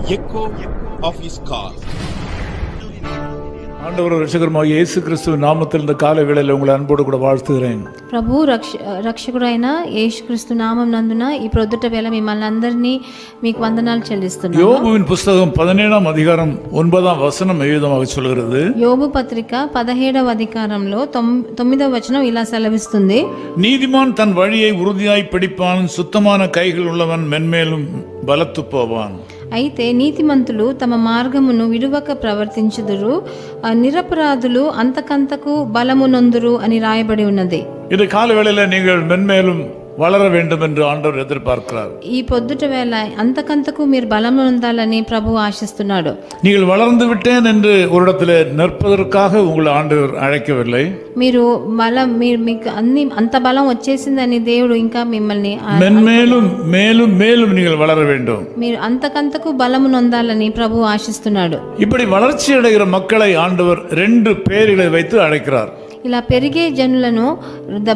echo of his call. ஆண்டவர் ரட்சகருமாகிய இயேசு கிறிஸ்துவின் நாமத்தில் இந்த காலை வேளையில் உங்களை அன்போடு கூட வாழ்த்துகிறேன். ప్రభు రక్షకుడైన యేసుక్రీస్తు నామం నందున ఈ ప్రొద్దుట వేళ మిమ్మల్ని అందరినీ మీకు వందనాలు చెల్లిస్తున్నాను. யோபுவின் புத்தகம் 17ஆம் அதிகாரம் 9ஆம் வசனம் விதமாக சொல்கிறது. యోబు పత్రిక 17వ అధికారంలో 9వ వచనం ఇలా సెలవిస్తుంది. நீதிமான் தன் வழியை உறுதியாய் பிடிப்பான், சுத்தமான கைகள் உள்ளவன் மென்மேலும் பலத்து போவான். అయితే నీతిమంతులు తమ మార్గమును విడువక ప్రవర్తించుదురు, నిరపరాధులు అంతకంతకు బలమునొందురు అని రాయబడి ఉన్నది. இந்த கால வேளையில நீங்கள் மென்மேலும் வளர வேண்டும் என்று ஆண்டவர் எதிர்பார்க்கிறார். ఈ పొద్దుట వేళ అంతకంతకు మీరు బలం పొందాలని ప్రభు ఆశిస్తున్నాడు. நீங்கள் வளர்ந்து விட்டேன் என்று ஒரு இடத்துல நிற்பதற்காக உங்களை ஆண்டவர் அழைக்கவில்லை. మీరు మీకు అన్ని అంత బలం వచ్చేసిందని దేవుడు ఇంకా మిమ్మల్ని மென்மேலும் மேலும் மேலும் நீங்கள் வளர வேண்டும். మీరు అంతకంతకు బలము నొందాలని ప్రభు ఆశిస్తున్నాడు. இப்படி வளர்ச்சி அடைகிற மக்களை ஆண்டவர் 2 பெயர்களை வைத்து அழைக்கிறார். ఇలా పెరిగే జనులను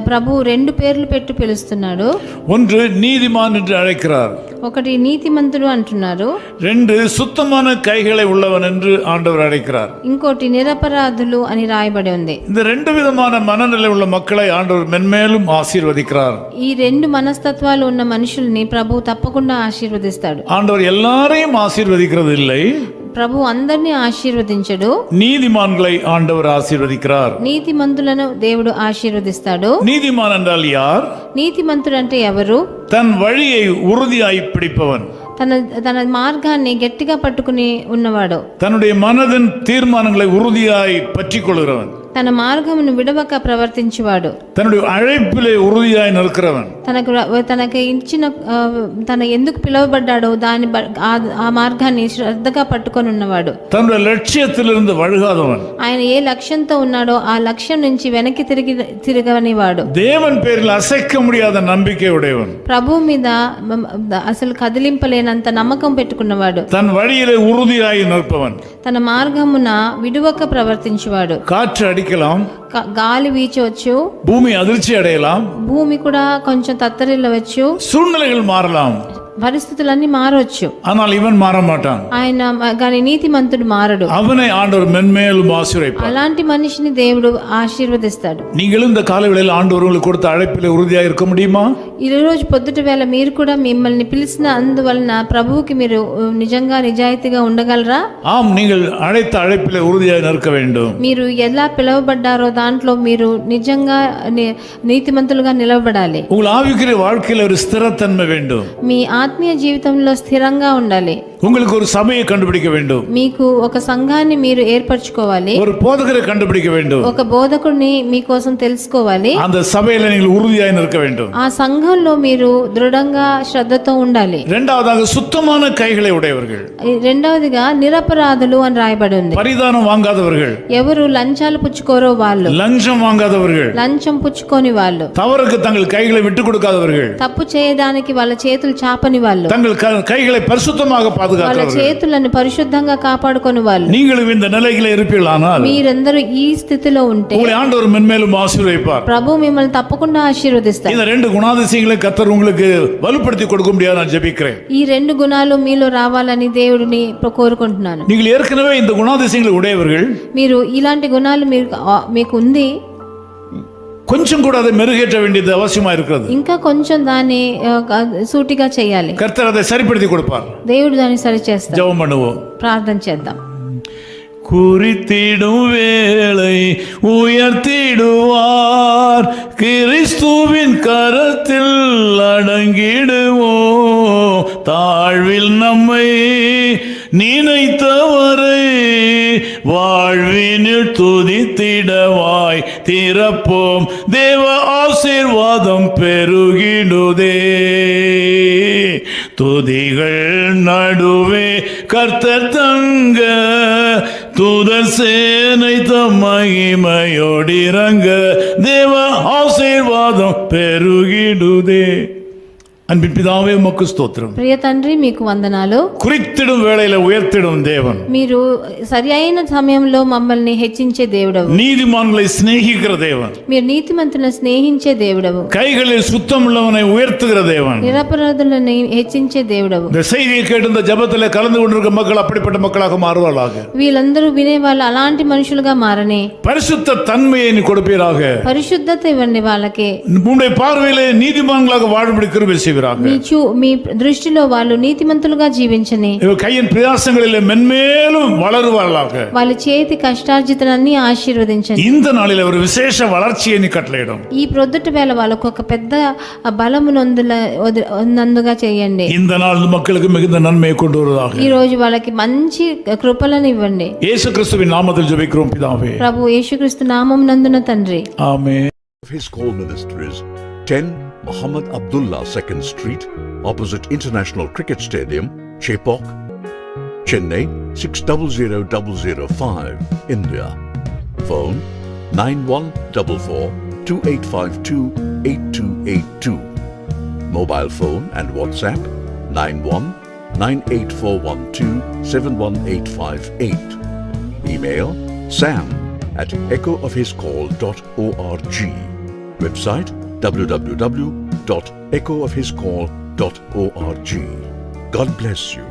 ప్రభు 2 పేర్లు పెట్టి పిలుస్తున్నాడు. ஒன்று நீதிமான் என்று அழைக்கிறார். ఒకటి నీతిమంతుడు అంటున్నారు. 2 சுத்தமான கைகளை உள்ளவன் என்று ஆண்டவர் அழைக்கிறார். ఇంకోటి నిరపరాధులు అని రాయబడి ఉంది. இந்த 2 விதமான மனநிலை உள்ள மக்களை ஆண்டவர் மென்மேலும் ஆசீர்வதிக்கிறார். ఈ 2 మనస్తత్వాలు ఉన్న మనుషుల్ని ప్రభు తప్పకుండా ఆశీర్వదిస్తాడు. ஆண்டவர் எல்லாரையும் ஆசீர்வதிக்கிறது இல்லை. ప్రభు అందరినీ ఆశీర్వదించడు. நீதிமான்களை ஆண்டவர் ஆசீர்வதிக்கிறார். నీతిమంతులను దేవుడు ఆశీర్వదిస్తాడు. நீதிமான் என்றால் யார்? నీతిమంతుడు అంటే ఎవరు? தன் வழியை உறுதியாய் பிடிப்பவன், తన మార్గాన్ని గట్టిగా పట్టుకుని ఉన్నవాడు, தன்னுடைய மனதின் தீர்மானங்களை உறுதியாய் பற்றிக் கொள்கிறவன், తన మార్గమును విడవక ప్రవర్తించువాడు, தன்னுடைய அழைப்பிலே உறுதியாய் நிற்கிறவன், తనకి ఇచ్చిన తన ఎందుకు పిలువబడ్డాడో దాని ఆ మార్గాన్ని శ్రద్ధగా పట్టుకొని ఉన్నవాడు, தன்னுடைய லட்சியத்திலிருந்து வழுகாதவன், ఆయన ఏ లక్ష్యంతో ఉన్నాడో ఆ లక్ష్యం నుంచి వెనక్కి తిరగనివాడు, தேவன் பேரில் அசைக்க முடியாத நம்பிக்கை உடையவன், ప్రభు మీద అసలు కదిలింపలేనంత నమ్మకం పెట్టుకున్నవాడు, தன் வழியிலே உறுதியாய் நிற்பவன், తన మార్గమున విడువక ప్రవర్తించువాడు. காற்று அடிக்கலாம், గాలి వీచవచ్చు, பூமி அதிர்ச்சி அடையலாம், భూమి కూడా కొంచెం తత్తరిల్లవచ్చు, சூழ்நிலைகள் மாறலாம், పరిస్థితులన్నీ మారవచ్చు. ஆனால் இவன் மாற மாட்டான். ఆయన గాని నీతిమంతుడు మారడు. அவனை ஆண்டவர் மென்மேலும் ஆசீர்வதிப்பார். అలాంటి మనిషిని దేవుడు ఆశీర్వదిస్తాడు. நீங்களும் இந்த காலவேளையில் ஆண்டவர் உங்களுக்கு கொடுத்த அழைப்பிலே உறுதியாக இருக்க முடியுமா? ఈ రోజు పొద్దుట వేళ మీరు కూడా మిమ్మల్ని పిలిచిన అందువలన ప్రభువుకి మీరు నిజంగా నిజాయితీగా ఉండగలరా? ஆம், நீங்கள் அழைத்த அழைப்பிலே உறுதியாக நிற்க வேண்டும். మీరు ఎలా పిలువబడ్డారో దాంట్లో మీరు నిజంగా నీతిమంతులుగా నిలవబడాలి. உங்கள் ஆவிக்குரிய வாழ்க்கையில் ஒரு ஸ்திரத்தன்மை வேண்டும். మీ ఆత్మీయ జీవితంలో స్థిరంగా ఉండాలి. உங்களுக்கு ஒரு சபையை கண்டுபிடிக்க வேண்டும். మీకు ఒక సంఘాన్ని మీరు ఏర్పరచుకోవాలి. ஒரு போதகரை கண்டுபிடிக்க வேண்டும். ఒక బోధకుడిని మీకోసం తెలుసుకోవాలి. அந்த சபையில நீங்கள் உறுதியாய் நிற்க வேண்டும். ఆ సంఘంలో మీరు దృఢంగా శ్రద్ధతో ఉండాలి. இரண்டாவதாக சுத்தமான கைகளை உடையவர்கள். రెండవదిగా నిరపరాధులు అని రాయబడి ఉంది. பரிதானம் வாங்காதவர்கள். ఎవరు లంచాలు పుచ్చుకోరో వాళ్ళు. லஞ்சம் வாங்காதவர்கள். లంచం పుచ్చుకోని వాళ్ళు. தவறுக்கு தங்கள் கைகளை விட்டு கொடுக்காதவர்கள். తప్పు చేయడానికి వాళ్ళ చేతులు చాపని వాళ్ళు. தங்கள் கைகளை பரிசுத்தமாக వాళ్ళ பாதுகாக்கிறவர்கள். చేతులను పరిశుద్ధంగా కాపాడుకొని వాళ్ళు. நீங்களும் இந்த நிலையிலே இருப்பீர்களானால் మీరందరూ ఈ స్థితిలో ఉంటే உங்களை ஆண்டவர் மென்மேலும் ஆசீர்வதிப்பார். ప్రభు మిమ్మల్ని తప్పకుండా ఆశీర్వదిస్తాడు. இந்த 2 குணாதிசயங்களை கர்த்தர் உங்களுக்கு வலுப்படுத்தி கொடுக்க முடியாது நான் ஜெபிக்கிறேன். ఈ 2 గుణాలు మీలో రావాలని దేవుడిని కోరుకుంటున్నాను. நீங்கள் ஏற்கனவே இந்த குணாதிசயங்களை உடையவர்கள். మీరు ఇలాంటి గుణాలు మీకు ఉంది, கொஞ்சம் கூட அதை மெருகேற்ற வேண்டியது அவசியமா இருக்கிறது. ఇంకా కొంచెం దాన్ని సూటిగా చేయాలి. கர்த்தர் அதை சரிப்படுத்தி கொடுப்பார். దేవుడు దాన్ని సరిచేస్తాడు. ஜெபம் பண்ணுவோம், ప్రార్థన చేద్దాం. குறித்திடும் வேளை உயர்த்திடுவார், கிறிஸ்துவின் கரத்தில் அடங்கிடுவோம். தாழ்வில் நம்மை நினைத்தவரை வாழ்வினில் துதித்திடவாய் திறப்போம். தேவ ஆசீர்வாதம் பெருகிடுதே. துதிகள் நடுவே கர்த்தர் தங்க, தூதர் சேனை தம் மகிமையோடிறங்க. தேவ ஆசீர்வாதம் பெருகிடுதே. அன்பின் பிதாவே உமக்கு ஸ்தோத்திரம். ప్రియ తండ్రి మీకు వందనాలు. குறித்திடும் வேளையில உயர்த்திடும் தேவன். మీరు సరి అయిన సమయంలో మమ్మల్ని హెచ్చించే దేవుడవు. நீதிமான்களை சிநேகிக்கிற தேவன். మీరు నీతిమంతులను స్నేహించే దేవుడవు. கைகளில் சுத்தம் உள்ளவனை உயர்த்துகிற தேவன். నిరపరాధులను హెచ్చించే దేవుడవు. இந்த செய்தியை கேட்டு இந்த ஜெபத்திலே கலந்து கொண்டிருக்கிற மக்கள் அப்படிப்பட்ட மக்களாக மாறுவார்களாக. వీళ్ళందరూ వినే వాళ్ళు అలాంటి మనుషులుగా మారనే. பரிசுத்த தன்மையை நீ கொடுப்பீராக. పరిశుద్ధత ఇవ్వండి వాళ్ళకి. உம்முடைய பார்வையிலே நீதிமான்களாக வாழும்படி கிருபை செய்வீராக. మీ దృష్టిలో వాళ్ళు నీతిమంతులుగా జీవించని. இவர் கையின் பிரயாசங்களிலே மென்மேலும் வளருவார்களாக. వాళ్ళ చేతి కష్టార్జితనాన్ని ఆశీర్వదించండి. இந்த நாளில் ஒரு விசேஷ வளர்ச்சியை நீ கட்டளையிடும். ఈ ప్రొద్దుట వేళ వాళ్ళకు ఒక పెద్ద బలము నందుగా చేయండి. இந்த நாள் மக்களுக்கு மிகுந்த நன்மையை கொண்டு வருவதாக. ఈ రోజు వాళ్ళకి మంచి కృపలను ఇవ్వండి. యేసు క్రీస్తుவின் நாமத்தில் ஜெபிக்கிறோம் பிதாவே. ప్రభు యేసుక్రీస్తు నామం నందున తండ్రి. ఆమేన్. His call ministries 10 Muhammad Abdullah 2nd Street, opposite International Cricket Stadium, Chepauk, Chennai 600005, India. Phone 914428528282. Mobile phone and WhatsApp 919841271858. Email sam@echoofhiscall.org. Website www.echoofhiscall.org. God bless you.